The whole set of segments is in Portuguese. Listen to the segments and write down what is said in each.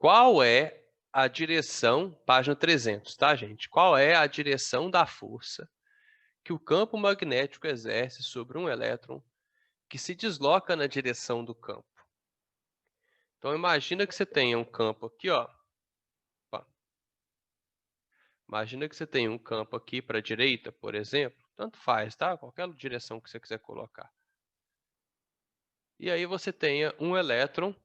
Qual é a direção, página 300, tá, gente? Qual é a direção da força que o campo magnético exerce sobre um elétron que se desloca na direção do campo? Então, imagina que você tenha um campo aqui, ó. Opa. Imagina que você tenha um campo aqui para a direita, por exemplo. Tanto faz, tá? Qualquer direção que você quiser colocar. E aí você tenha um elétron.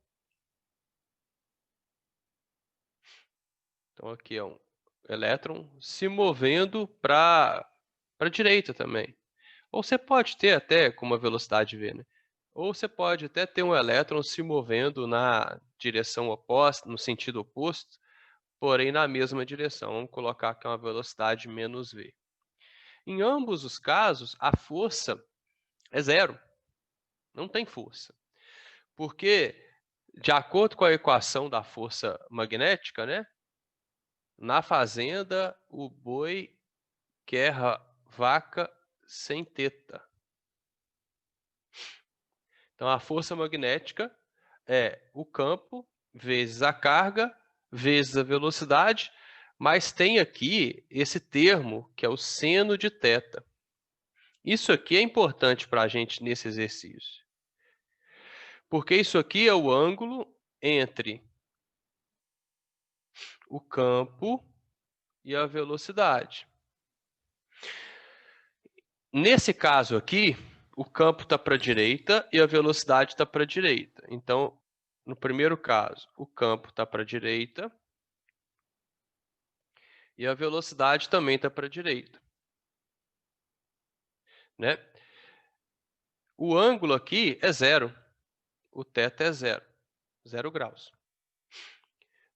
Então, aqui é um elétron se movendo para a direita também. Ou você pode ter até com uma velocidade v, né? Ou você pode até ter um elétron se movendo na direção oposta, no sentido oposto, porém na mesma direção. Vamos colocar aqui uma velocidade menos v. Em ambos os casos, a força é zero. Não tem força. Porque, de acordo com a equação da força magnética, né? Na fazenda, o boi quer vaca sem teta. Então, a força magnética é o campo vezes a carga vezes a velocidade, mas tem aqui esse termo que é o seno de θ. Isso aqui é importante para a gente nesse exercício, porque isso aqui é o ângulo entre o campo e a velocidade. Nesse caso aqui, o campo está para a direita e a velocidade está para a direita. Então, no primeiro caso, o campo está para a direita e a velocidade também está para a direita, né? O ângulo aqui é zero. O θ é zero, 0 graus.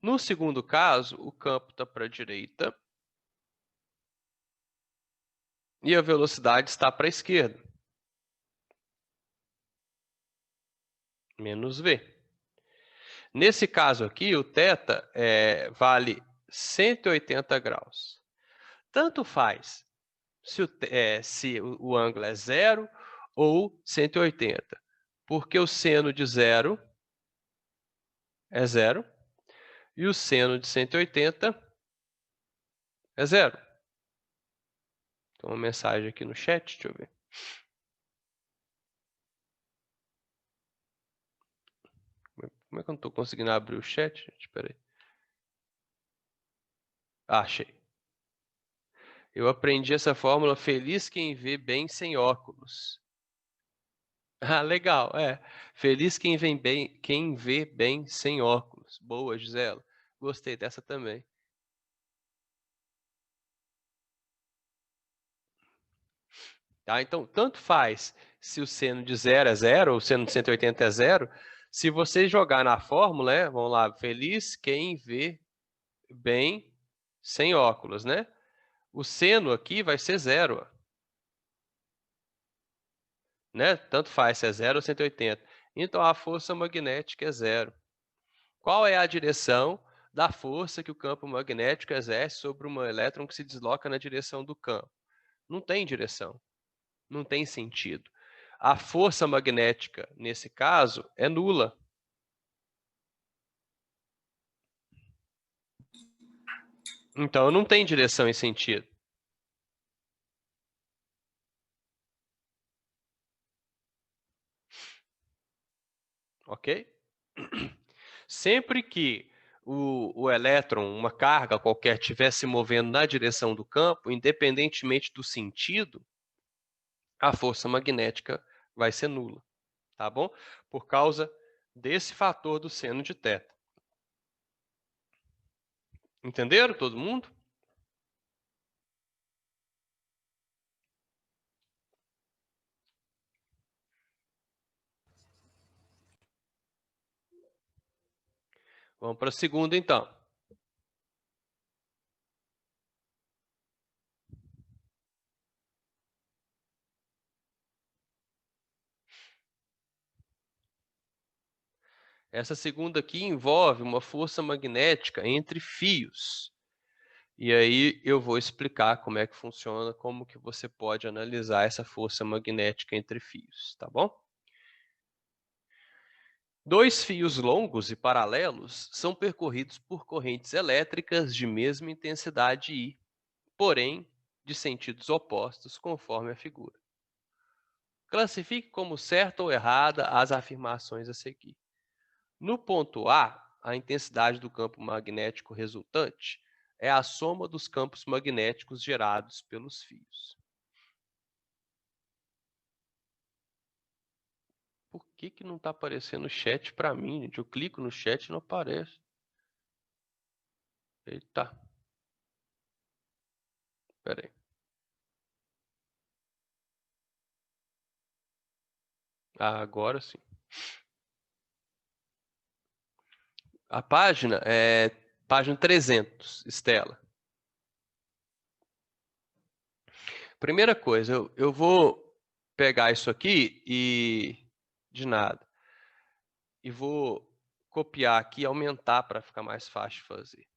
No segundo caso, o campo está para a direita e a velocidade está para a esquerda, menos v. Nesse caso aqui, o θ vale 180 graus. Tanto faz se o ângulo é zero ou 180, porque o seno de zero é zero e o seno de 180 é zero. Tem uma mensagem aqui no chat, deixa eu ver. Como é que eu não estou conseguindo abrir o chat, gente? Espera aí. Achei. Eu aprendi essa fórmula, feliz quem vê bem sem óculos. Ah, legal, Feliz quem vê bem sem óculos. Boa, Gisela. Gostei dessa também. Tá? Então, tanto faz se o seno de 0 é 0 ou o seno de 180 é 0. Se você jogar na fórmula, vamos lá, feliz quem vê bem sem óculos, né? O seno aqui vai ser 0. Né? Tanto faz se é 0 ou 180. Então, a força magnética é 0. Qual é a direção da força que o campo magnético exerce sobre um elétron que se desloca na direção do campo? Não tem direção. Não tem sentido. A força magnética, nesse caso, é nula. Então, não tem direção e sentido. Ok? Sempre que o elétron, uma carga qualquer, estiver se movendo na direção do campo, independentemente do sentido, a força magnética vai ser nula, tá bom? Por causa desse fator do seno de θ. Entenderam todo mundo? Vamos para a segunda, então. Essa segunda aqui envolve uma força magnética entre fios. E aí eu vou explicar como é que funciona, como que você pode analisar essa força magnética entre fios, tá bom? Dois fios longos e paralelos são percorridos por correntes elétricas de mesma intensidade I, porém de sentidos opostos, conforme a figura. Classifique como certa ou errada as afirmações a seguir. No ponto a intensidade do campo magnético resultante é a soma dos campos magnéticos gerados pelos fios. Por que não está aparecendo o chat para mim, gente? Eu clico no chat e não aparece. Eita. Espera aí. Ah, agora sim. A página é página 300, Estela. Primeira coisa, eu vou pegar isso aqui e... de nada. E vou copiar aqui e aumentar para ficar mais fácil de fazer.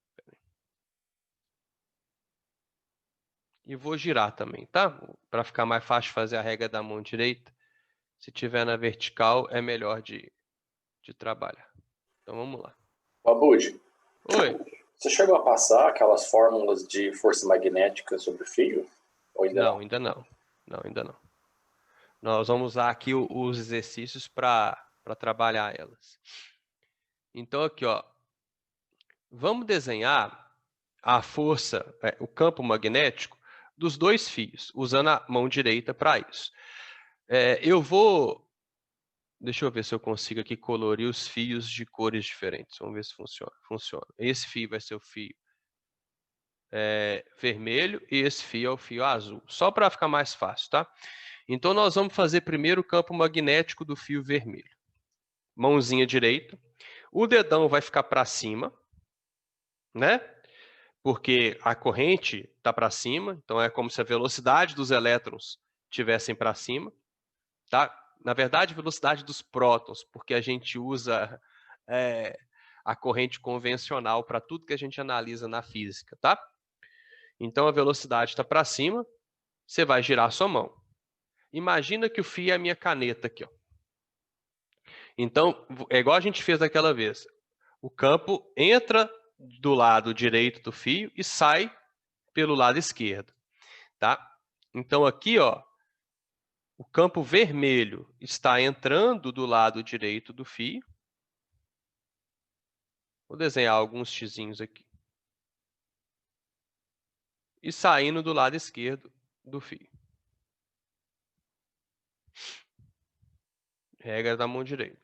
E vou girar também, tá? Para ficar mais fácil de fazer a regra da mão direita. Se tiver na vertical, é melhor de trabalhar. Então vamos lá. Abud, Oi. você chegou a passar aquelas fórmulas de força magnética sobre o fio? Ou ainda não? Ainda não. Não, ainda não. Nós vamos usar aqui os exercícios para trabalhar elas. Então aqui, ó, vamos desenhar a força, o campo magnético dos dois fios, usando a mão direita para isso. Deixa eu ver se eu consigo aqui colorir os fios de cores diferentes. Vamos ver se funciona. Esse fio vai ser o fio vermelho e esse fio é o fio azul. Só para ficar mais fácil, tá? Então, nós vamos fazer primeiro o campo magnético do fio vermelho. Mãozinha direita. O dedão vai ficar para cima, né? Porque a corrente está para cima. Então, é como se a velocidade dos elétrons estivessem para cima. Tá? Na verdade, velocidade dos prótons, porque a gente usa a corrente convencional para tudo que a gente analisa na física, tá? Então, a velocidade está para cima, você vai girar a sua mão. Imagina que o fio é a minha caneta aqui, ó. Então, é igual a gente fez daquela vez. O campo entra do lado direito do fio e sai pelo lado esquerdo, tá? Então, aqui, ó, o campo vermelho está entrando do lado direito do fio. Vou desenhar alguns xizinhos aqui. E saindo do lado esquerdo do fio. Regra da mão direita.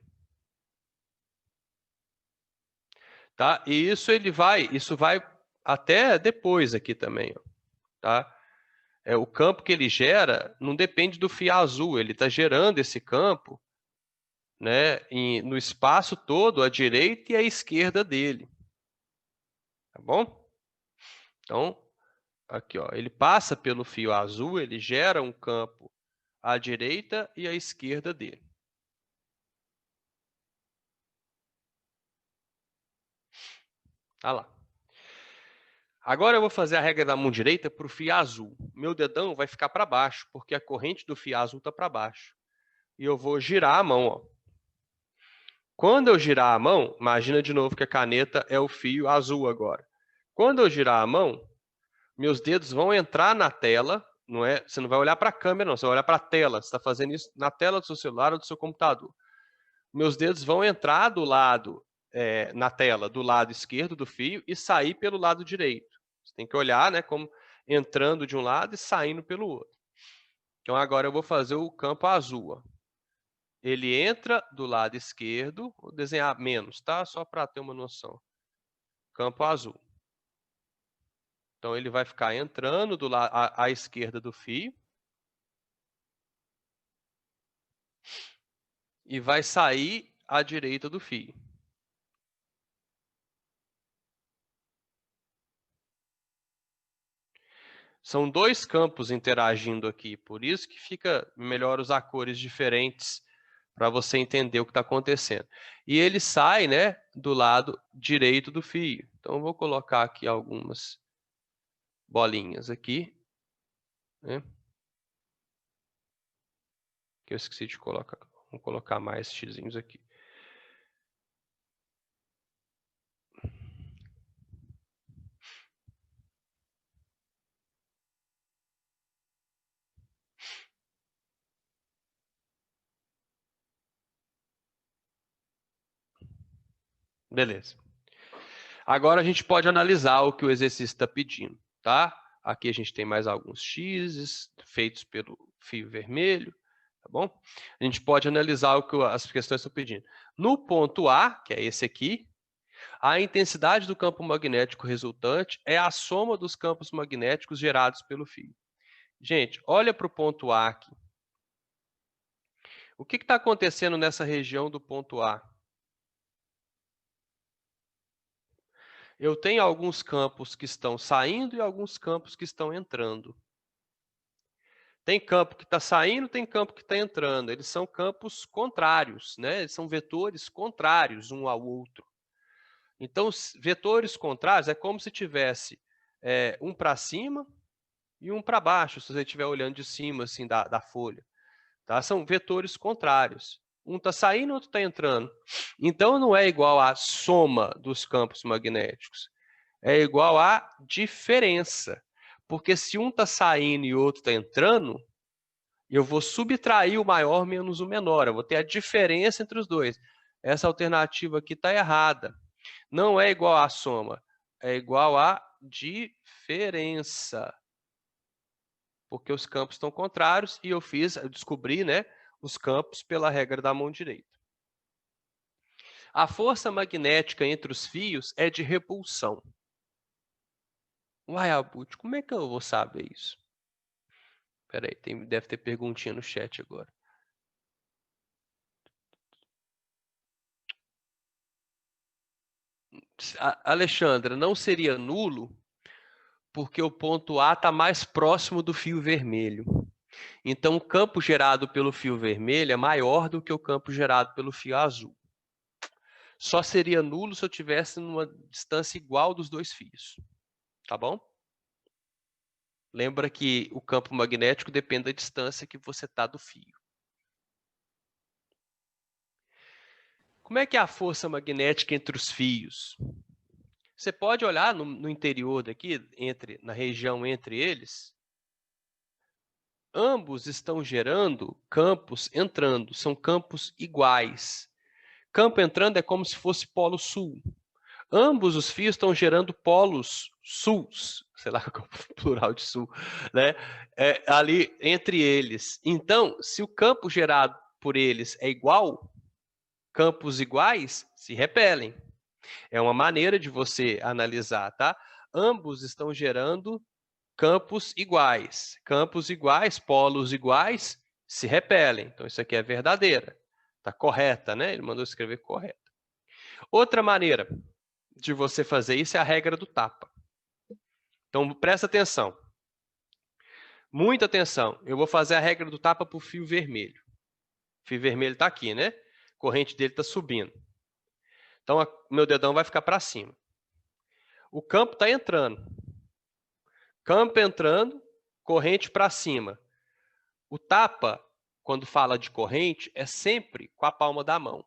Tá? E isso vai até depois aqui também, ó, tá? O campo que ele gera não depende do fio azul, ele está gerando esse campo, né, no espaço todo, à direita e à esquerda dele. Tá bom? Então, aqui, ó, ele passa pelo fio azul, ele gera um campo à direita e à esquerda dele. Tá lá. Agora eu vou fazer a regra da mão direita para o fio azul. Meu dedão vai ficar para baixo, porque a corrente do fio azul está para baixo. E eu vou girar a mão, ó. Quando eu girar a mão, imagina de novo que a caneta é o fio azul agora. Quando eu girar a mão, meus dedos vão entrar na tela, não é? Você não vai olhar para a câmera, não, você vai olhar para a tela. Você está fazendo isso na tela do seu celular ou do seu computador. Meus dedos vão entrar do lado, na tela, do lado esquerdo do fio e sair pelo lado direito. Você tem que olhar, né, como entrando de um lado e saindo pelo outro. Então agora eu vou fazer o campo azul, ó. Ele entra do lado esquerdo, vou desenhar menos, tá? Só para ter uma noção. Campo azul. Então ele vai ficar entrando do lado à esquerda do fio e vai sair à direita do fio. São dois campos interagindo aqui, por isso que fica melhor usar cores diferentes para você entender o que está acontecendo. E ele sai, né, do lado direito do fio. Então eu vou colocar aqui algumas bolinhas aqui, né? Que eu esqueci de colocar. Vou colocar mais xizinhos aqui. Beleza. Agora a gente pode analisar o que o exercício está pedindo, tá? Aqui a gente tem mais alguns x's feitos pelo fio vermelho, tá bom? A gente pode analisar o que as questões estão pedindo. No ponto A, que é esse aqui, a intensidade do campo magnético resultante é a soma dos campos magnéticos gerados pelo fio. Gente, olha para o ponto A aqui. O que está acontecendo nessa região do ponto A? Eu tenho alguns campos que estão saindo e alguns campos que estão entrando. Tem campo que está saindo, tem campo que está entrando. Eles são campos contrários, né? Eles são vetores contrários um ao outro. Então, vetores contrários é como se tivesse um para cima e um para baixo, se você estiver olhando de cima assim, da folha. Tá? São vetores contrários. Um está saindo, outro está entrando. Então, não é igual à soma dos campos magnéticos. É igual à diferença. Porque se um está saindo e o outro está entrando, eu vou subtrair o maior menos o menor. Eu vou ter a diferença entre os dois. Essa alternativa aqui está errada. Não é igual à soma. É igual à diferença. Porque os campos estão contrários e eu descobri, né, os campos pela regra da mão direita. A força magnética entre os fios é de repulsão. Uai, Abut, como é que eu vou saber isso? Espera aí, deve ter perguntinha no chat agora. Alexandra, não seria nulo porque o ponto A está mais próximo do fio vermelho. Então, o campo gerado pelo fio vermelho é maior do que o campo gerado pelo fio azul. Só seria nulo se eu tivesse numa distância igual dos dois fios. Tá bom? Lembra que o campo magnético depende da distância que você está do fio. Como é que é a força magnética entre os fios? Você pode olhar no interior daqui, na região entre eles. Ambos estão gerando campos entrando, são campos iguais. Campo entrando é como se fosse polo sul. Ambos os fios estão gerando polos suls, sei lá qual é o plural de sul, né? Ali entre eles. Então, se o campo gerado por eles é igual, campos iguais se repelem. É uma maneira de você analisar, tá? Ambos estão gerando campos iguais. Campos iguais, polos iguais, se repelem. Então, isso aqui é verdadeira. Está correta, né? Ele mandou escrever correta. Outra maneira de você fazer isso é a regra do tapa. Então, presta atenção. Muita atenção. Eu vou fazer a regra do tapa para o fio vermelho. O fio vermelho está aqui, né? A corrente dele está subindo. Então, meu dedão vai ficar para cima. O campo está entrando. Campo entrando, corrente para cima. O tapa, quando fala de corrente, é sempre com a palma da mão.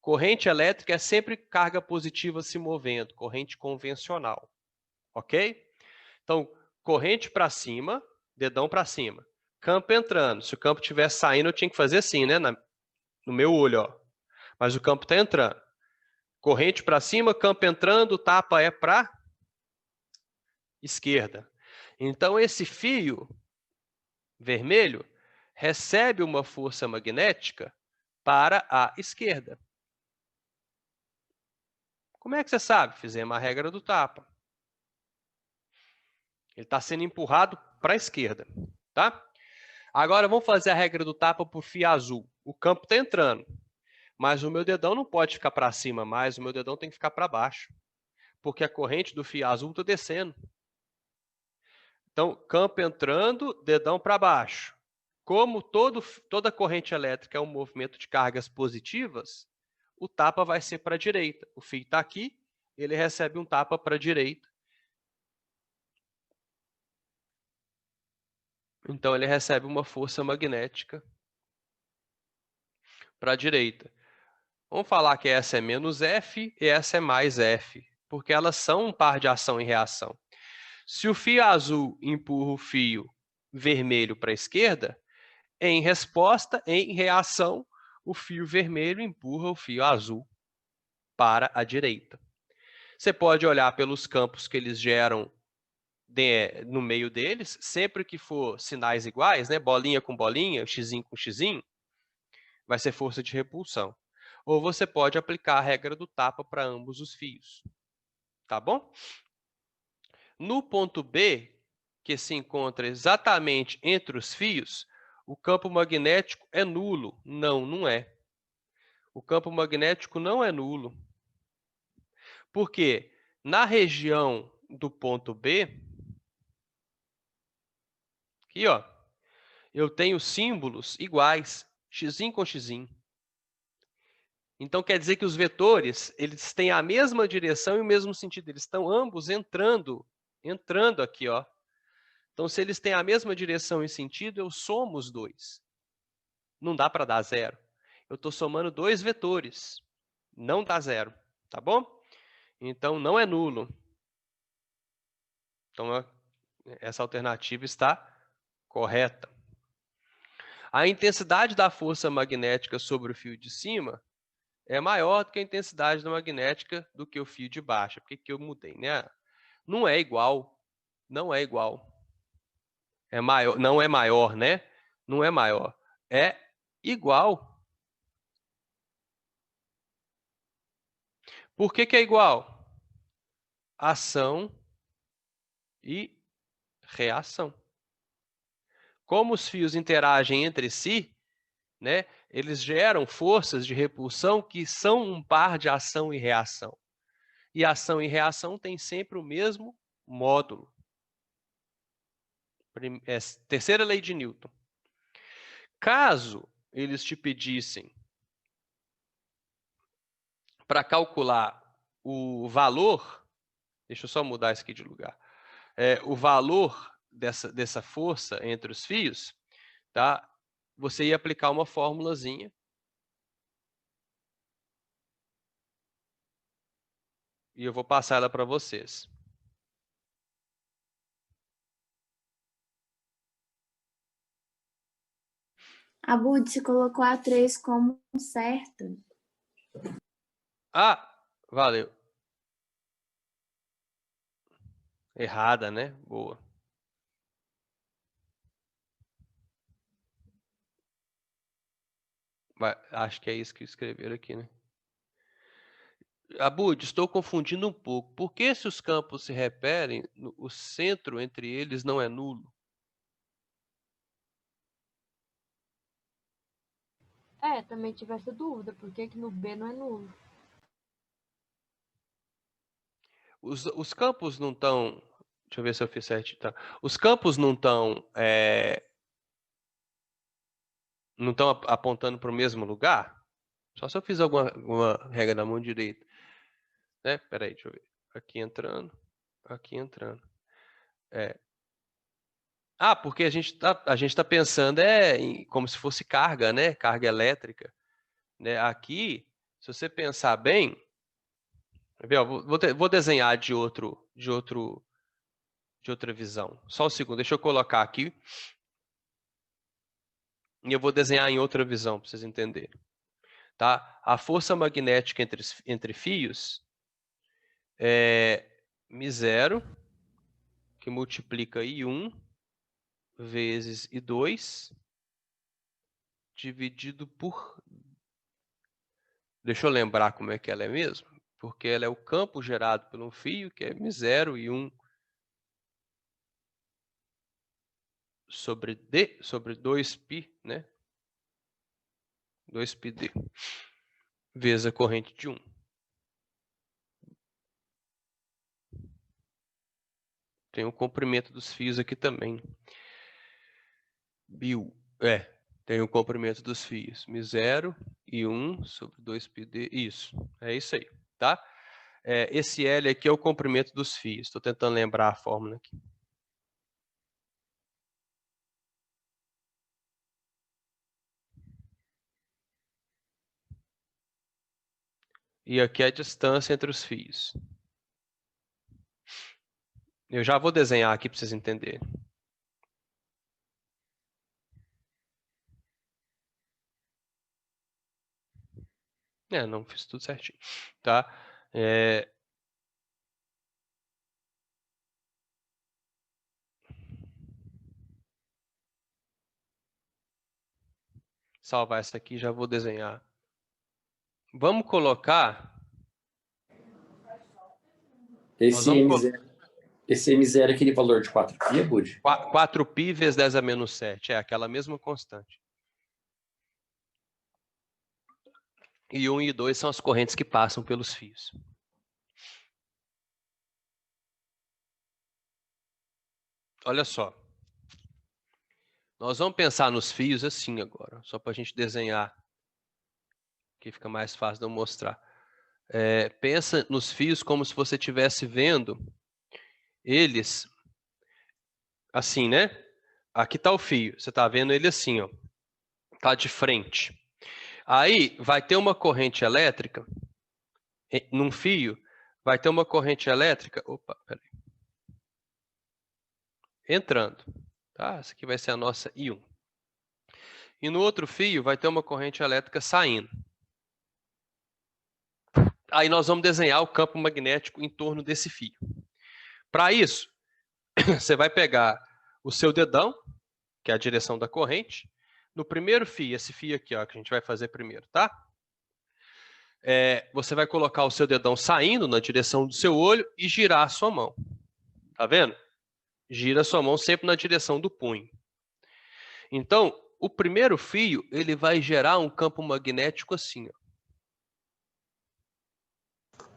Corrente elétrica é sempre carga positiva se movendo, corrente convencional. Ok? Então, corrente para cima, dedão para cima. Campo entrando. Se o campo estiver saindo, eu tinha que fazer assim, né? No meu olho, ó. Mas o campo está entrando. Corrente para cima, campo entrando, tapa é para esquerda. Então, esse fio vermelho recebe uma força magnética para a esquerda. Como é que você sabe? Fizemos a regra do tapa. Ele está sendo empurrado para a esquerda, tá? Agora vamos fazer a regra do tapa para o fio azul. O campo está entrando, mas o meu dedão não pode ficar para cima mais, o meu dedão tem que ficar para baixo, porque a corrente do fio azul está descendo. Então, campo entrando, dedão para baixo. Como toda corrente elétrica é um movimento de cargas positivas, o tapa vai ser para a direita. O fio está aqui, ele recebe um tapa para a direita. Então, ele recebe uma força magnética para a direita. Vamos falar que essa é menos F e essa é mais F, porque elas são um par de ação e reação. Se o fio azul empurra o fio vermelho para a esquerda, em resposta, em reação, o fio vermelho empurra o fio azul para a direita. Você pode olhar pelos campos que eles geram no meio deles, sempre que for sinais iguais, né, bolinha com bolinha, xizinho com xizinho, vai ser força de repulsão. Ou você pode aplicar a regra do tapa para ambos os fios. Tá bom? No ponto B, que se encontra exatamente entre os fios, o campo magnético é nulo. Não, não é. O campo magnético não é nulo. Porque na região do ponto B, aqui, ó, eu tenho símbolos iguais, x com x. Então, quer dizer que os vetores, eles têm a mesma direção e o mesmo sentido. Eles estão ambos entrando aqui, ó. Então, se eles têm a mesma direção e sentido, eu somo os dois. Não dá para dar zero. Eu estou somando dois vetores. Não dá zero, tá bom? Então, não é nulo. Então, essa alternativa está correta. A intensidade da força magnética sobre o fio de cima é maior do que a intensidade da magnética do que o fio de baixo. Por que eu mudei, né? Não é igual. Não é igual. É maior, não é maior, né? Não é maior. É igual. Por que é igual? Ação e reação. Como os fios interagem entre si, né, eles geram forças de repulsão que são um par de ação e reação. E ação e reação têm sempre o mesmo módulo. Terceira lei de Newton. Caso eles te pedissem para calcular o valor, deixa eu só mudar isso aqui de lugar, o valor dessa força entre os fios, tá? Você ia aplicar uma formulazinha. E eu vou passar ela para vocês. Abud, você colocou a 3 como certo. Ah, valeu. Errada, né? Boa. Acho que é isso que escreveram aqui, né? Abud, estou confundindo um pouco. Por que se os campos se repelem, o centro entre eles não é nulo? Também tive essa dúvida. Por que no B não é nulo? Os campos não estão... Deixa eu ver se eu fiz certo. Tá? Os campos não estão apontando para o mesmo lugar? Só se eu fiz alguma regra na mão direita. Né? Peraí, deixa eu ver. Aqui entrando. Aqui entrando. Porque a gente tá pensando como se fosse carga, né? Carga elétrica. Né? Aqui, se você pensar bem, vou desenhar de outra visão. Só um segundo, deixa eu colocar aqui. E eu vou desenhar em outra visão para vocês entenderem. Tá? A força magnética entre fios é μ0, que multiplica I1 vezes I2, dividido por... Deixa eu lembrar como é que ela é mesmo, porque ela é o campo gerado por um fio, que é μ0 e 1 sobre D, sobre 2π, né? 2πd, vezes a corrente de 1. Tem o comprimento dos fios aqui também. Tem o comprimento dos fios. μ0 e 1 sobre 2πd. Isso, é isso aí, tá? Esse L aqui é o comprimento dos fios. Estou tentando lembrar a fórmula aqui. E aqui é a distância entre os fios. Eu já vou desenhar aqui para vocês entenderem. Não fiz tudo certinho, tá? Salvar essa aqui, já vou desenhar. Vamos colocar... Esse M0 é aquele valor de 4π, Bud? 4π vezes 10 a menos 7. É aquela mesma constante. E 1 e 2 são as correntes que passam pelos fios. Olha só. Nós vamos pensar nos fios assim agora, só para a gente desenhar, que fica mais fácil de eu mostrar. Pensa nos fios como se você estivesse vendo eles assim, né? Aqui está o fio, você está vendo ele assim, ó. Está de frente. Aí vai ter uma corrente elétrica, num fio, vai ter uma corrente elétrica, entrando, tá? Essa aqui vai ser a nossa I1. E no outro fio vai ter uma corrente elétrica saindo. Aí nós vamos desenhar o campo magnético em torno desse fio. Para isso, você vai pegar o seu dedão, que é a direção da corrente, no primeiro fio, esse fio aqui, ó, que a gente vai fazer primeiro, tá? Você vai colocar o seu dedão saindo na direção do seu olho e girar a sua mão. Tá vendo? Gira a sua mão sempre na direção do punho. Então, o primeiro fio, ele vai gerar um campo magnético assim, ó.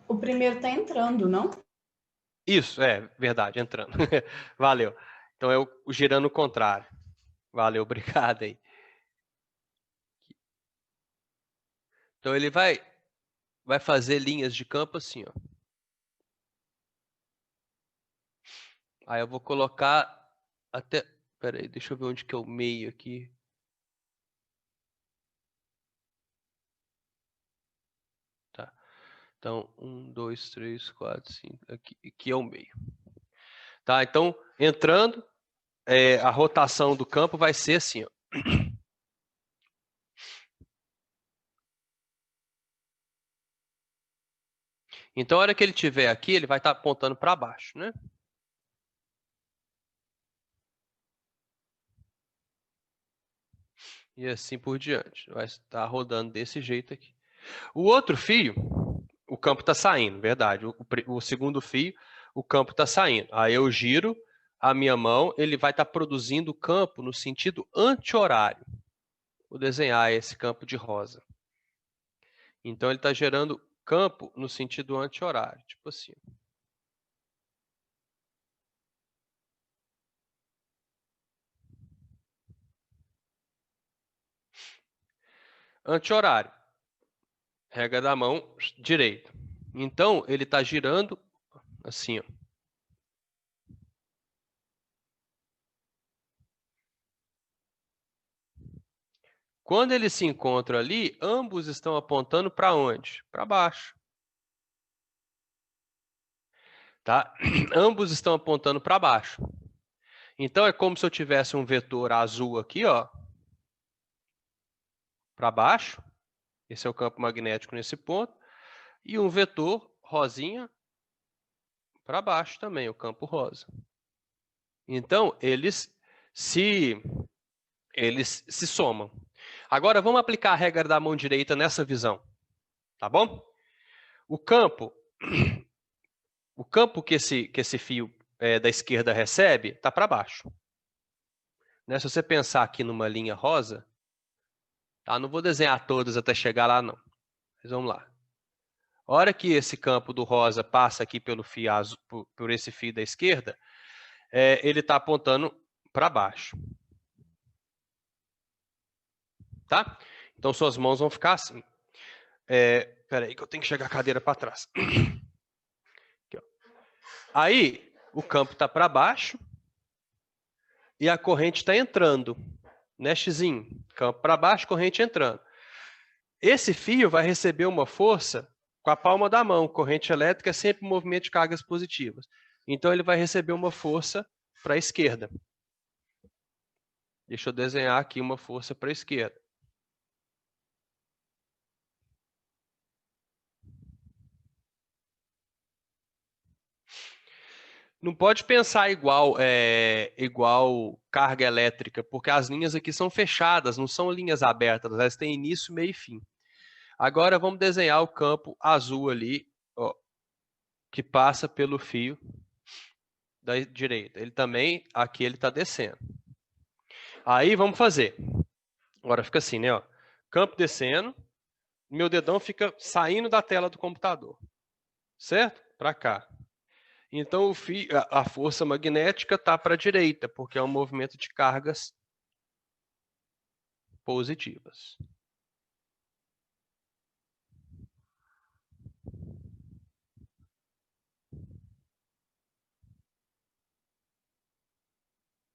O primeiro está entrando, não? Isso, verdade, entrando. Valeu. Então é o girando o contrário. Valeu, obrigado aí. Então ele vai fazer linhas de campo assim, ó. Aí eu vou colocar até... Peraí, deixa eu ver onde que é o meio aqui. Tá. Então, 1, 2, 3, 4, 5. Aqui é o meio. Tá, então, entrando, a rotação do campo vai ser assim, ó. Então, a hora que ele estiver aqui, ele vai estar apontando para baixo, né? E assim por diante. Vai estar rodando desse jeito aqui. O outro fio, o campo está saindo, verdade. O segundo fio, o campo está saindo. Aí eu giro a minha mão, ele vai estar produzindo campo no sentido anti-horário. Vou desenhar esse campo de rosa. Então ele está gerando campo no sentido anti-horário, tipo assim. Anti-horário. Regra da mão direita. Então ele está girando assim, ó. Quando eles se encontram ali, ambos estão apontando para onde? Para baixo. Tá? Ambos estão apontando para baixo. Então, é como se eu tivesse um vetor azul aqui, ó, para baixo. Esse é o campo magnético nesse ponto. E um vetor rosinha para baixo também, o campo rosa. Então, eles se somam. Agora, vamos aplicar a regra da mão direita nessa visão. Tá bom? O campo que esse fio da esquerda recebe está para baixo. Né? Se você pensar aqui numa linha rosa, tá? Não vou desenhar todas até chegar lá, não. Mas vamos lá. A hora que esse campo do rosa passa aqui pelo fio azul, por esse fio da esquerda, ele está apontando para baixo. Tá? Então, suas mãos vão ficar assim. Espera aí que eu tenho que chegar a cadeira para trás. Aqui, ó. Aí, o campo está para baixo e a corrente está entrando. Né, xizinho? Campo para baixo, corrente entrando. Esse fio vai receber uma força com a palma da mão. Corrente elétrica é sempre um movimento de cargas positivas. Então, ele vai receber uma força para a esquerda. Deixa eu desenhar aqui uma força para a esquerda. Não pode pensar igual carga elétrica, porque as linhas aqui são fechadas, não são linhas abertas, elas têm início, meio e fim. Agora vamos desenhar o campo azul ali, ó, que passa pelo fio da direita. Ele também, aqui ele está descendo. Aí vamos fazer. Agora fica assim, né? Ó. Campo descendo, meu dedão fica saindo da tela do computador, certo? Para cá. Então a força magnética está para a direita, porque é um movimento de cargas positivas.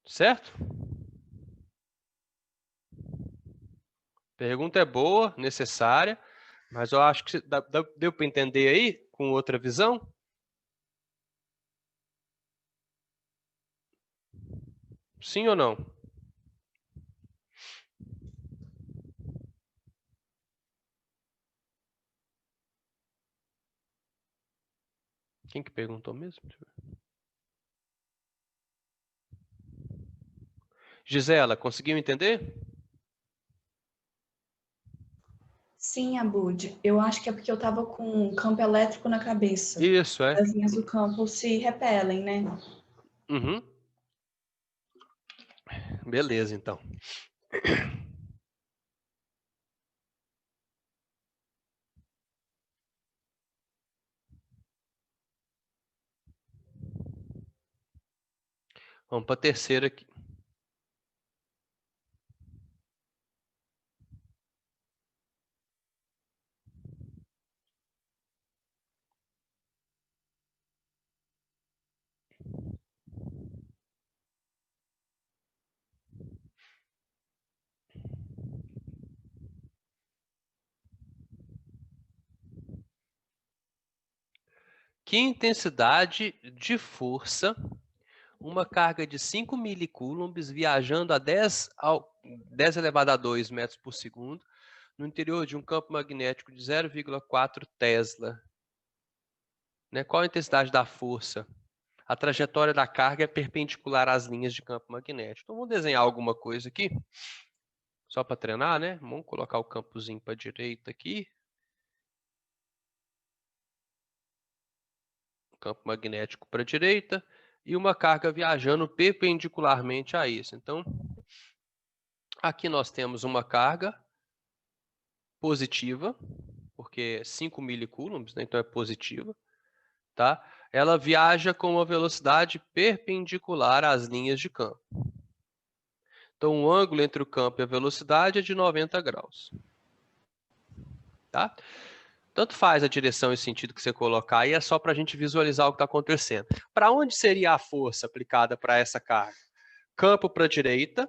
Certo? Pergunta é boa, necessária, mas eu acho que deu para entender aí com outra visão? Sim ou não? Quem que perguntou mesmo? Gisela, conseguiu entender? Sim, Abud. Eu acho que é porque eu estava com um campo elétrico na cabeça. Isso, é. As linhas do campo se repelem, né? Uhum. Beleza, então. Vamos para a terceira aqui. Que intensidade de força uma carga de 5 milicoulombs viajando a 10 elevado a 2 metros por segundo no interior de um campo magnético de 0,4 Tesla. Né? Qual a intensidade da força? A trajetória da carga é perpendicular às linhas de campo magnético. Então, vamos desenhar alguma coisa aqui, só para treinar, né? Vamos colocar o campozinho para a direita aqui. Campo magnético para a direita e uma carga viajando perpendicularmente a isso. Então, aqui nós temos uma carga positiva, porque 5 milicoulombs, né? Então é positiva, tá? Ela viaja com uma velocidade perpendicular às linhas de campo. Então, o ângulo entre o campo e a velocidade é de 90 graus. Tá? Tanto faz a direção e sentido que você colocar aí, é só para a gente visualizar o que está acontecendo. Para onde seria a força aplicada para essa carga? Campo para a direita,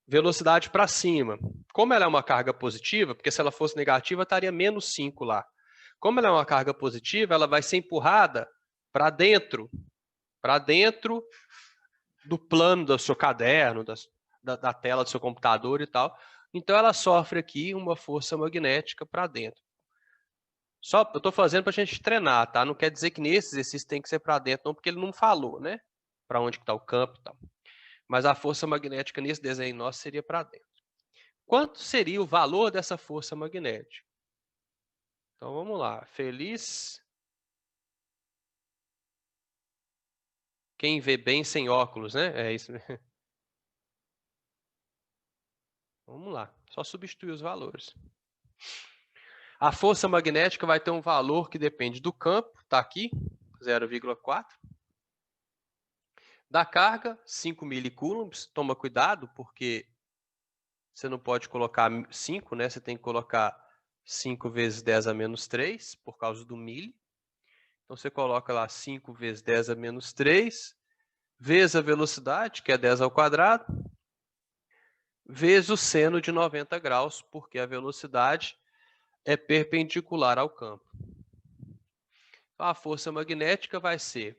velocidade para cima. Como ela é uma carga positiva, porque se ela fosse negativa, estaria menos 5 lá. Como ela é uma carga positiva, ela vai ser empurrada para dentro do plano do seu caderno, da tela do seu computador e tal. Então, ela sofre aqui uma força magnética para dentro. Só eu estou fazendo para a gente treinar, tá? Não quer dizer que nesse exercício tem que ser para dentro, não, porque ele não falou, né? Para onde está o campo e tal. Mas a força magnética nesse desenho nosso seria para dentro. Quanto seria o valor dessa força magnética? Então, vamos lá. Feliz. Quem vê bem sem óculos, né? É isso. Vamos lá. Só substituir os valores. A força magnética vai ter um valor que depende do campo, está aqui, 0,4. Da carga, 5 milicoulombs. Toma cuidado, porque você não pode colocar 5, né? Você tem que colocar 5 vezes 10 a menos 3, por causa do milli. Então, você coloca lá 5 vezes 10 a menos 3, vezes a velocidade, que é 10 ao quadrado, vezes o seno de 90 graus, porque a velocidade é perpendicular ao campo. Então, a força magnética vai ser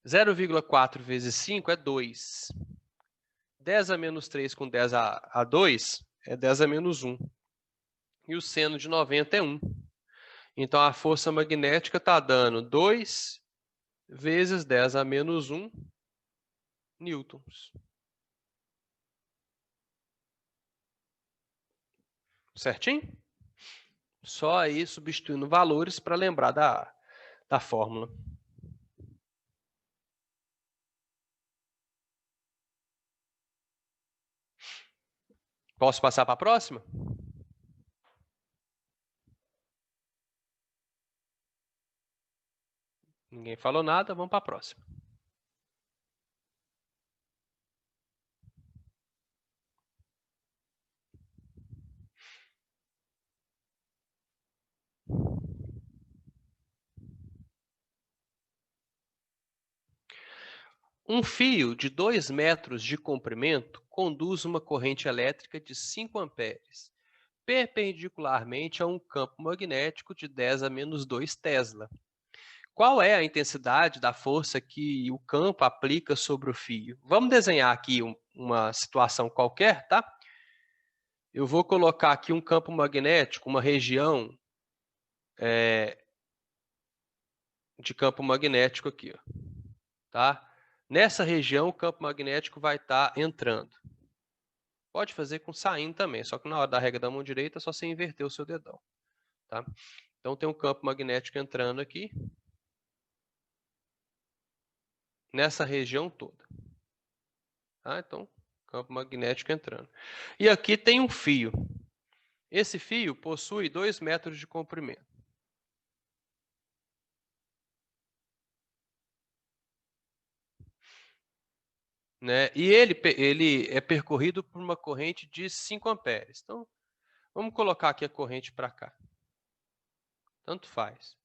0,4 vezes 5 é 2. 10 a menos 3 com 10 a 2 é 10 a menos 1. E o seno de 90 é 1. Então, a força magnética está dando 2 vezes 10 a menos 1 newtons. Certinho? Só aí substituindo valores para lembrar da fórmula. Posso passar para a próxima? Ninguém falou nada, vamos para a próxima. Um fio de 2 metros de comprimento conduz uma corrente elétrica de 5 amperes, perpendicularmente a um campo magnético de 10 a menos 2 Tesla. Qual é a intensidade da força que o campo aplica sobre o fio? Vamos desenhar aqui uma situação qualquer, tá? Eu vou colocar aqui um campo magnético, uma região de campo magnético aqui, ó, tá? Nessa região, o campo magnético vai estar entrando. Pode fazer com saindo também, só que na hora da regra da mão direita é só você inverter o seu dedão, tá? Então tem um campo magnético entrando aqui, nessa região toda. Tá? Então, campo magnético entrando. E aqui tem um fio. Esse fio possui 2 metros de comprimento. Né? E ele é percorrido por uma corrente de 5 amperes. Então, vamos colocar aqui a corrente para cá. Tanto faz.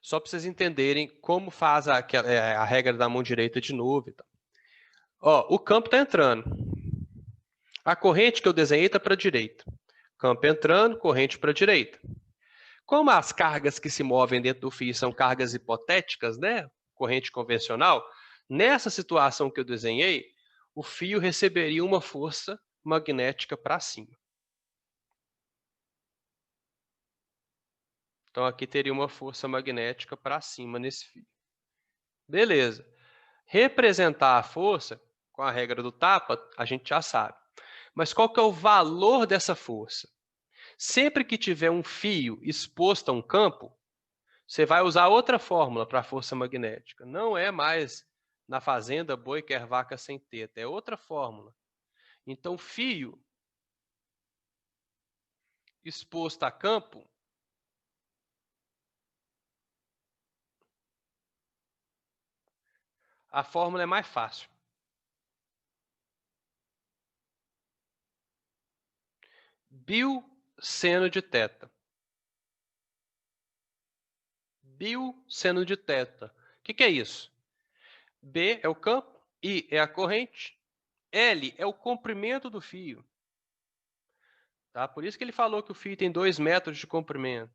Só para vocês entenderem como faz a regra da mão direita de novo. Então. Ó, o campo está entrando. A corrente que eu desenhei está para a direita. Campo entrando, corrente para a direita. Como as cargas que se movem dentro do fio são cargas hipotéticas, né? Corrente convencional, nessa situação que eu desenhei, o fio receberia uma força magnética para cima. Então, aqui teria uma força magnética para cima nesse fio. Beleza. Representar a força com a regra do tapa, a gente já sabe. Mas qual que é o valor dessa força? Sempre que tiver um fio exposto a um campo, você vai usar outra fórmula para a força magnética. Não é mais na fazenda boi quer vaca sem teta, é outra fórmula. Então, fio exposto a campo, a fórmula é mais fácil. Bio seno de θ. Bio seno de θ. O que é isso? B é o campo, I é a corrente, L é o comprimento do fio. Tá? Por isso que ele falou que o fio tem 2 metros de comprimento.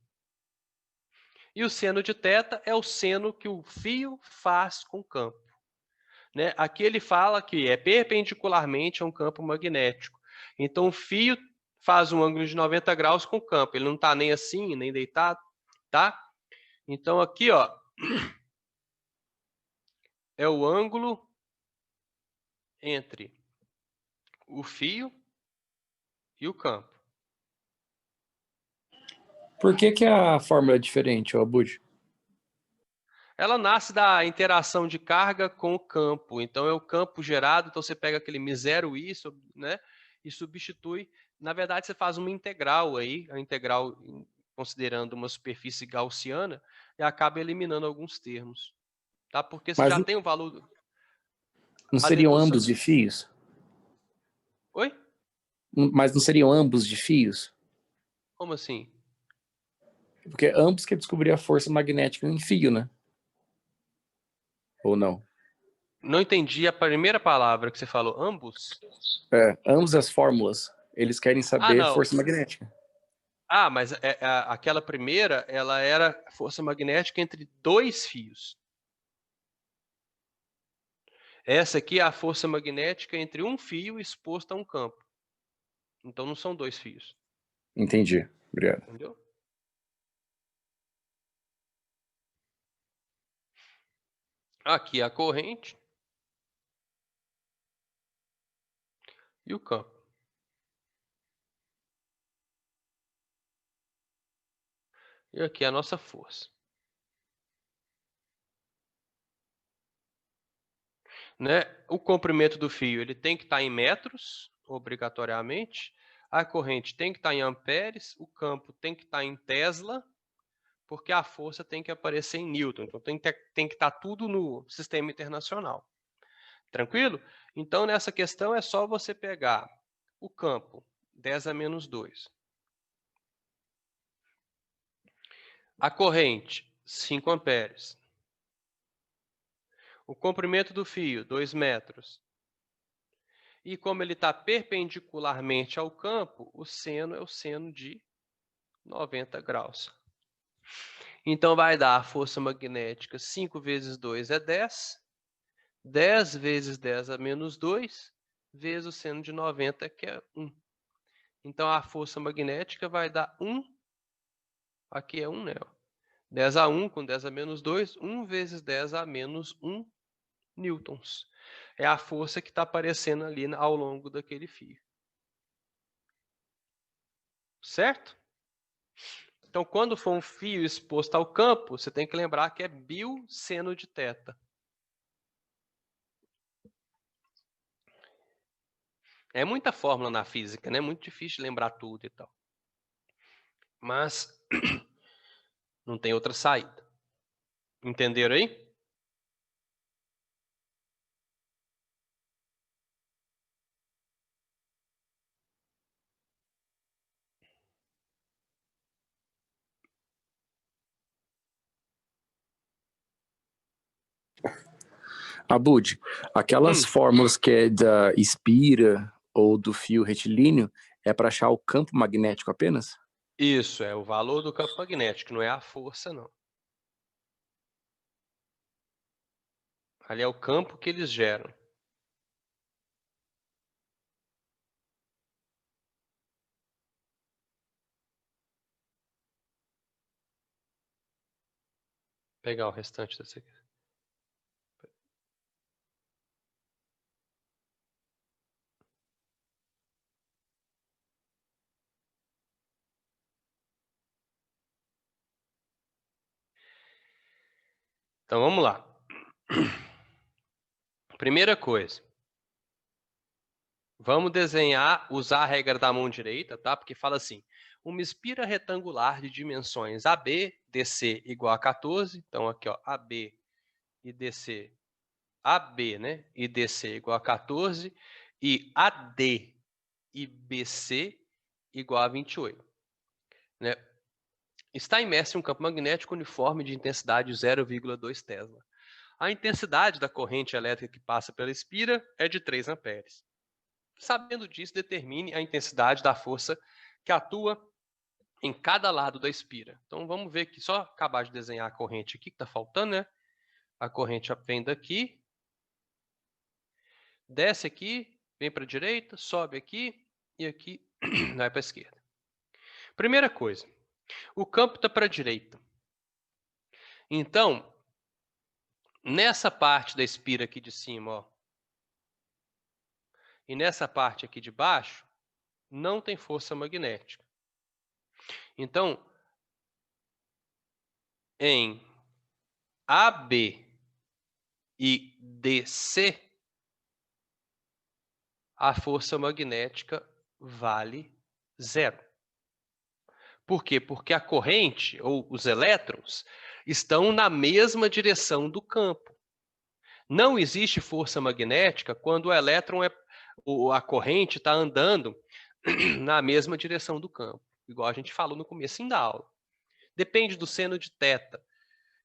E o seno de θ é o seno que o fio faz com o campo. Né? Aqui ele fala que é perpendicularmente a um campo magnético. Então o fio faz um ângulo de 90 graus com o campo. Ele não está nem assim, nem deitado. Tá? Então aqui, ó, é o ângulo entre o fio e o campo. Por que a fórmula é diferente, Abud? Ela nasce da interação de carga com o campo. Então, é o campo gerado. Então, você pega aquele misero I, né, e substitui. Na verdade, você faz uma integral aí, a integral considerando uma superfície gaussiana, e acaba eliminando alguns termos. Tá? Porque você já tem o valor... Não seriam ambos de fios? Oi? Mas não seriam ambos de fios? Como assim? Porque ambos quer descobrir a força magnética em fio, né? Ou não? Não entendi a primeira palavra que você falou. Ambos? Ambas as fórmulas. Eles querem saber força magnética. Ah, mas aquela primeira, ela era força magnética entre 2 fios. Essa aqui é a força magnética entre um fio exposto a um campo. Então, não são 2 fios. Entendi. Obrigado. Entendeu? Aqui a corrente e o campo. E aqui a nossa força. Né? O comprimento do fio ele tem que estar em metros, obrigatoriamente. A corrente tem que estar em amperes. O campo tem que estar em Tesla, porque a força tem que aparecer em Newton. Então tem que estar tudo no sistema internacional. Tranquilo? Então nessa questão é só você pegar o campo, 10 a menos 2. A corrente, 5 amperes. O comprimento do fio, 2 metros. E como ele está perpendicularmente ao campo, o seno é o seno de 90 graus. Então vai dar a força magnética 5 vezes 2 é 10. 10 vezes 10 a menos 2, vezes o seno de 90, que é 1. Então a força magnética vai dar 1. Aqui é 1, né? 10 a 1 com 10 a menos 2, 1 vezes 10 a menos 1 newtons. É a força que está aparecendo ali ao longo daquele fio. Certo? Então, quando for um fio exposto ao campo, você tem que lembrar que é bio seno de θ. É muita fórmula na física, né? Muito difícil lembrar tudo e tal. Mas não tem outra saída. Entenderam aí? Abud, aquelas fórmulas que é da espira ou do fio retilíneo, é para achar o campo magnético apenas? Isso, é o valor do campo magnético, não é a força, não. Ali é o campo que eles geram. Vou pegar o restante dessa aqui. Então vamos lá. Primeira coisa. Vamos desenhar, usar a regra da mão direita, tá? Porque fala assim, uma espira retangular de dimensões AB, DC igual a 14. Então aqui, ó, AB e DC, AB, né? E DC igual a 14. E AD e BC igual a 28. Né? Está imerso em um campo magnético uniforme de intensidade 0,2 Tesla. A intensidade da corrente elétrica que passa pela espira é de 3 amperes. Sabendo disso, determine a intensidade da força que atua em cada lado da espira. Então vamos ver aqui, só acabar de desenhar a corrente aqui, que está faltando, né? A corrente vem daqui, desce aqui, vem para a direita, sobe aqui e aqui vai para a esquerda. Primeira coisa, o campo está para a direita. Então, nessa parte da espira aqui de cima, ó, e nessa parte aqui de baixo, não tem força magnética. Então, em AB e DC, a força magnética vale 0. Por quê? Porque a corrente, ou os elétrons, estão na mesma direção do campo. Não existe força magnética quando o elétron a corrente está andando na mesma direção do campo, igual a gente falou no começo da aula. Depende do seno de θ.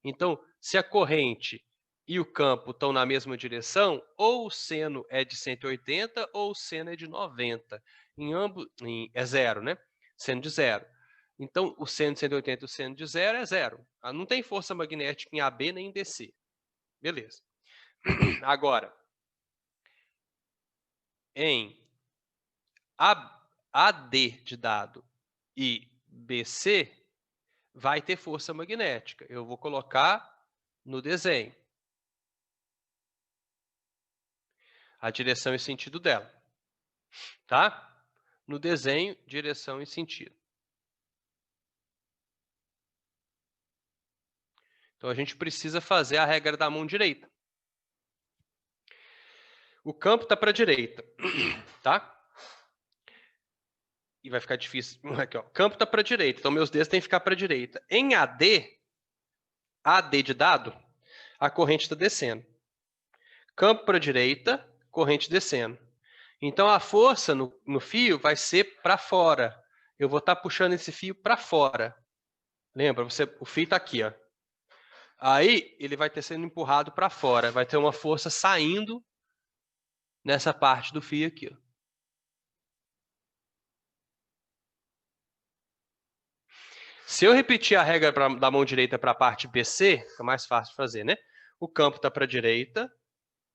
Então, se a corrente e o campo estão na mesma direção, ou o seno é de 180 ou o seno é de 90. Em ambos é 0, né? Seno de 0. Então, o seno de 180 e o seno de 0 é 0. Não tem força magnética em AB nem em DC. Beleza. Agora, em AD de dado e BC, vai ter força magnética. Eu vou colocar no desenho. a direção e sentido dela. Tá? No desenho, direção e sentido. Então, a gente precisa fazer a regra da mão direita. O campo está para a direita, tá? E vai ficar difícil. Aqui, ó. O campo está para a direita, então meus dedos têm que ficar para a direita. Em AD de dado, a corrente está descendo. Campo para a direita, corrente descendo. Então, a força no fio vai ser para fora. Eu vou estar puxando esse fio para fora. Lembra? O fio está aqui, ó. Aí, ele vai estar sendo empurrado para fora. Vai ter uma força saindo nessa parte do fio aqui, ó. Se eu repetir a regra da mão direita para a parte BC, fica mais fácil de fazer, né? O campo está para a direita,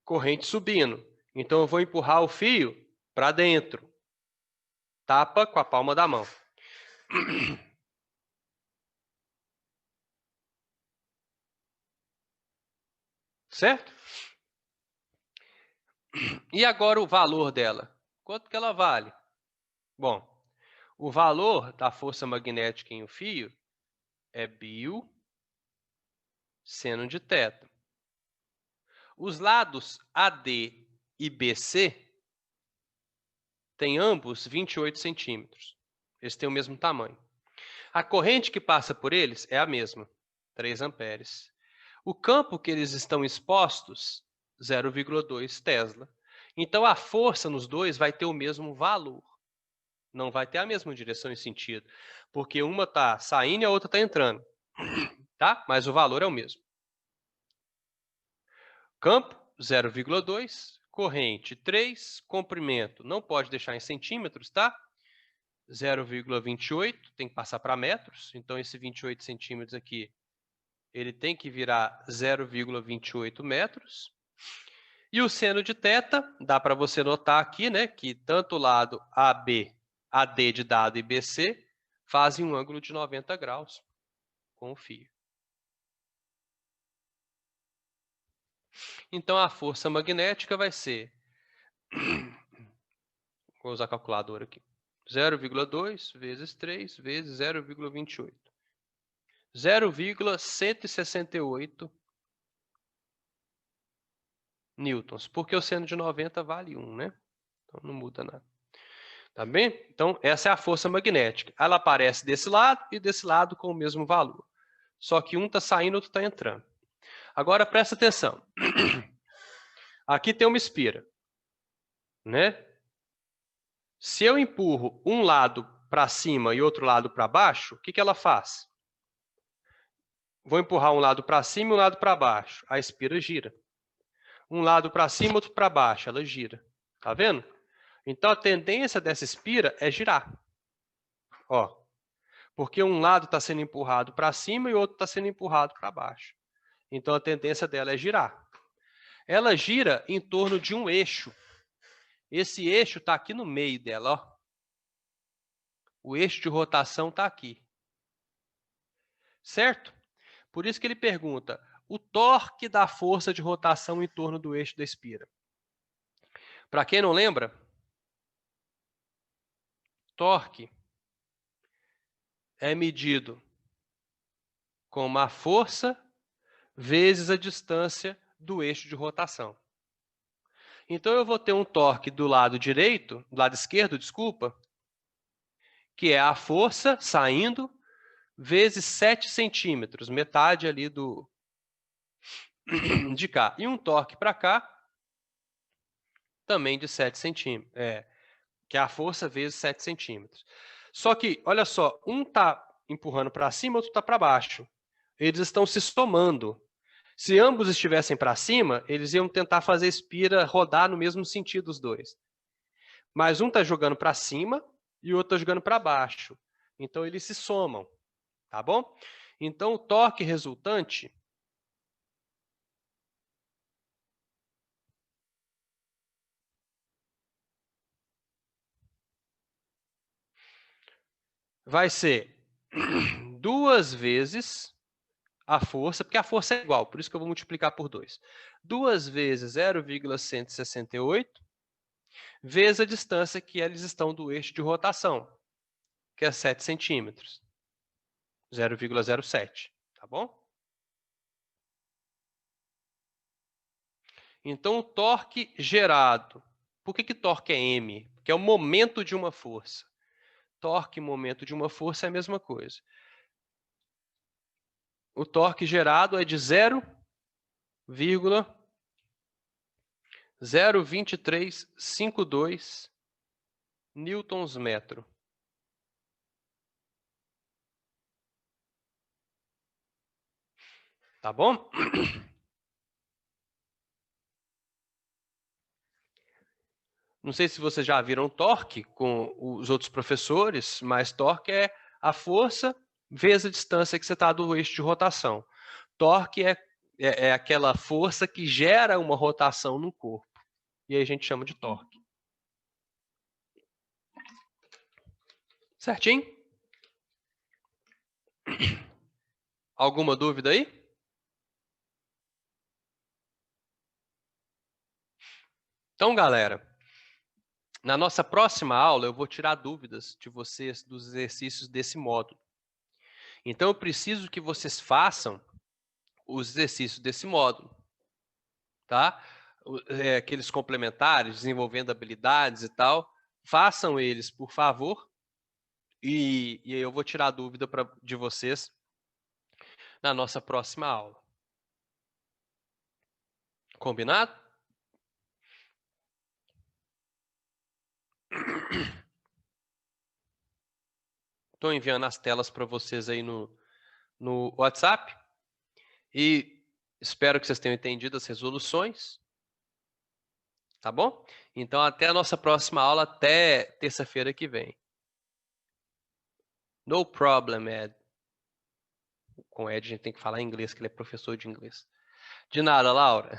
corrente subindo. Então, eu vou empurrar o fio para dentro. Tapa com a palma da mão. Certo? E agora o valor dela? Quanto que ela vale? Bom, o valor da força magnética em um fio é bio seno de θ. Os lados AD e BC têm ambos 28 centímetros. Eles têm o mesmo tamanho. A corrente que passa por eles é a mesma, 3 amperes. O campo que eles estão expostos, 0,2 Tesla. Então, a força nos dois vai ter o mesmo valor. Não vai ter a mesma direção e sentido, porque uma está saindo e a outra está entrando. Tá? Mas o valor é o mesmo. Campo, 0,2. Corrente, 3. Comprimento, não pode deixar em centímetros, tá? 0,28, tem que passar para metros. Então, esse 28 centímetros aqui, ele tem que virar 0,28 metros. E o seno de θ, dá para você notar aqui, né, que tanto o lado AD de dado e BC fazem um ângulo de 90 graus com o fio. Então, a força magnética vai ser, vou usar a calculadora aqui, 0,2 vezes 3 vezes 0,28. 0,168 newtons, porque o seno de 90 vale 1, né? Então, não muda nada. Tá bem? Então, essa é a força magnética. Ela aparece desse lado e desse lado com o mesmo valor. Só que um está saindo, outro está entrando. Agora, presta atenção. Aqui tem uma espira, né? Se eu empurro um lado para cima e outro lado para baixo, o que ela faz? Vou empurrar um lado para cima e um lado para baixo. A espira gira. Um lado para cima, outro para baixo. Ela gira. Tá vendo? Então, a tendência dessa espira é girar. Ó, porque um lado está sendo empurrado para cima e o outro está sendo empurrado para baixo. Então, a tendência dela é girar. Ela gira em torno de um eixo. Esse eixo está aqui no meio dela. Ó. O eixo de rotação está aqui. Certo? Por isso que ele pergunta o torque da força de rotação em torno do eixo da espira. Para quem não lembra, torque é medido como a força vezes a distância do eixo de rotação. Então, eu vou ter um torque do lado direito, do lado esquerdo, desculpa, que é a força saindo vezes 7 centímetros, metade ali de cá. E um torque para cá, também de 7 centímetros, que é a força vezes 7 centímetros. Só que, olha só, um está empurrando para cima, outro está para baixo. Eles estão se somando. Se ambos estivessem para cima, eles iam tentar fazer a espira rodar no mesmo sentido os dois. Mas um está jogando para cima e o outro está jogando para baixo. Então, eles se somam. Tá bom? Então, o torque resultante vai ser 2 vezes a força, porque a força é igual, por isso que eu vou multiplicar por 2. 2 vezes 0,168 vezes a distância que eles estão do eixo de rotação, que é 7 centímetros. 0,07, tá bom? Então, o torque gerado. Por que torque é M? Porque é o momento de uma força. Torque e momento de uma força é a mesma coisa. O torque gerado é de 0,02352 newtons metro. Tá bom? Não sei se vocês já viram torque com os outros professores, mas torque é a força vezes a distância que você está do eixo de rotação. Torque é aquela força que gera uma rotação no corpo. E aí a gente chama de torque. Certinho? Alguma dúvida aí? Então, galera, na nossa próxima aula eu vou tirar dúvidas de vocês dos exercícios desse módulo. Então, eu preciso que vocês façam os exercícios desse módulo, tá? Aqueles complementares, desenvolvendo habilidades e tal, façam eles, por favor, e eu vou tirar dúvida de vocês na nossa próxima aula. Combinado? Estou enviando as telas para vocês aí no WhatsApp. E espero que vocês tenham entendido as resoluções. Tá bom? Então, até a nossa próxima aula, até terça-feira que vem. No problem, Ed. Com o Ed a gente tem que falar em inglês, que ele é professor de inglês. De nada, Laura.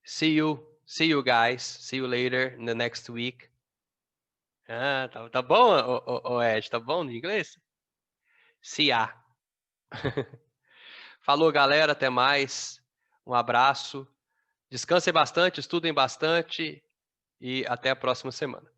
See you guys. See you later in the next week. Ah, tá bom, Ed? Tá bom no inglês? See ya. Falou, galera. Até mais. Um abraço. Descansem bastante, estudem bastante e até a próxima semana.